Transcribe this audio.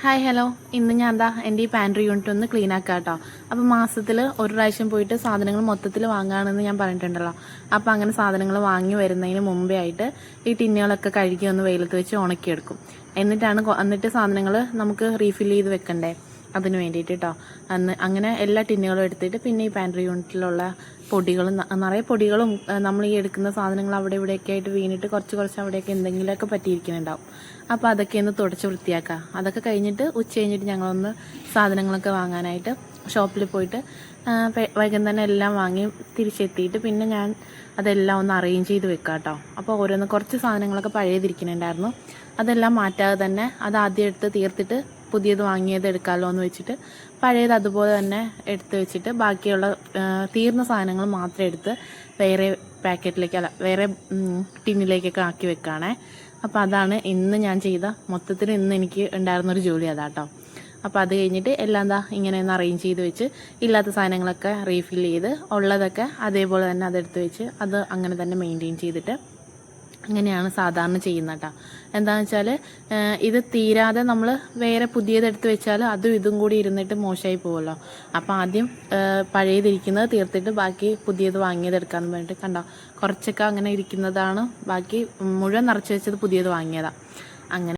Hi hello. ഇന്ന് ഞാൻ എൻ്റെ ഈ പാൻട്രി യൂണിറ്റ് ഒന്ന് ക്ലീൻ ആക്കാം കേട്ടോ. അപ്പോൾ മാസത്തിൽ ഒരു പ്രാവശ്യം പോയിട്ട് സാധനങ്ങൾ മൊത്തത്തിൽ വാങ്ങുകയാണെന്ന് ഞാൻ പറഞ്ഞിട്ടുണ്ടല്ലോ. അപ്പോൾ അങ്ങനെ സാധനങ്ങൾ വാങ്ങി വരുന്നതിന് മുമ്പേ ആയിട്ട് ഈ ടിന്നുകളൊക്കെ കഴുകി ഒന്ന് വെയിലത്ത് വെച്ച് ഉണക്കിയെടുക്കും. എന്നിട്ട് സാധനങ്ങൾ നമുക്ക് റീഫിൽ ചെയ്ത് വെക്കണ്ടേ, അതിന് വേണ്ടിയിട്ട് കേട്ടോ. അങ്ങനെ എല്ലാ ടിന്നുകളും എടുത്തിട്ട് പിന്നെ ഈ പാൻട്രി യൂണിറ്റിലുള്ള പൊടികളും നിറയെ പൊടികളും നമ്മൾ ഈ എടുക്കുന്ന സാധനങ്ങൾ അവിടെ ഇവിടെയൊക്കെ ആയിട്ട് വീണിട്ട് കുറച്ച് അവിടെയൊക്കെ എന്തെങ്കിലുമൊക്കെ പറ്റിയിരിക്കുന്നുണ്ടാവും. അപ്പോൾ അതൊക്കെ ഒന്ന് തുടച്ച് വൃത്തിയാക്കുക. അതൊക്കെ കഴിഞ്ഞിട്ട് ഉച്ച കഴിഞ്ഞിട്ട് ഞങ്ങളൊന്ന് സാധനങ്ങളൊക്കെ വാങ്ങാനായിട്ട് ഷോപ്പിൽ പോയിട്ട് വേഗം തന്നെ എല്ലാം വാങ്ങി തിരിച്ചെത്തിയിട്ട് പിന്നെ ഞാൻ അതെല്ലാം ഒന്ന് അറേഞ്ച് ചെയ്ത് വെക്കാം കേട്ടോ. അപ്പോൾ കുറച്ച് സാധനങ്ങളൊക്കെ പഴയതിരിക്കുന്നുണ്ടായിരുന്നു. അതെല്ലാം മാറ്റാതെ തന്നെ അത് ആദ്യം എടുത്ത് തീർത്തിട്ട് പുതിയത് വാങ്ങിയത് എടുക്കാമല്ലോ എന്ന് വെച്ചിട്ട് പഴയത് അതുപോലെ തന്നെ എടുത്ത് വെച്ചിട്ട് ബാക്കിയുള്ള തീർന്ന സാധനങ്ങൾ മാത്രം എടുത്ത് വേറെ വേറെ ടിന്നിലേക്കൊക്കെ ആക്കി വെക്കുകയാണേ. അപ്പോൾ അതാണ് ഇന്ന് ഞാൻ ചെയ്ത മൊത്തത്തിൽ ഇന്ന് എനിക്ക് ഉണ്ടായിരുന്നൊരു ജോലി അതാട്ടോ. അപ്പോൾ അത് കഴിഞ്ഞിട്ട് എല്ലാം ഇങ്ങനെ ഒന്ന് അറേഞ്ച് ചെയ്ത് വെച്ച് ഇല്ലാത്ത സാധനങ്ങളൊക്കെ റീഫിൽ ചെയ്ത് ഉള്ളതൊക്കെ അതേപോലെ തന്നെ അതെടുത്ത് വെച്ച് അത് അങ്ങനെ തന്നെ മെയിൻറ്റെയിൻ ചെയ്തിട്ട് അങ്ങനെയാണ് സാധാരണ ചെയ്യുന്നത് കേട്ടോ. എന്താണെന്ന് വെച്ചാൽ ഇത് തീരാതെ നമ്മൾ വേറെ പുതിയതെടുത്ത് വെച്ചാൽ അതും ഇതും കൂടി ഇരുന്നിട്ട് മോശമായി പോകുമല്ലോ. അപ്പോൾ ആദ്യം പഴയതിരിക്കുന്നത് തീർത്തിട്ട് ബാക്കി പുതിയത് വാങ്ങിയത് എടുക്കാമെന്ന് പറഞ്ഞിട്ട് കണ്ടോ, കുറച്ചൊക്കെ അങ്ങനെ ഇരിക്കുന്നതാണ്, ബാക്കി മുഴുവൻ നിറച്ച് വെച്ചത് പുതിയത് വാങ്ങിയതാണ്. അങ്ങനെ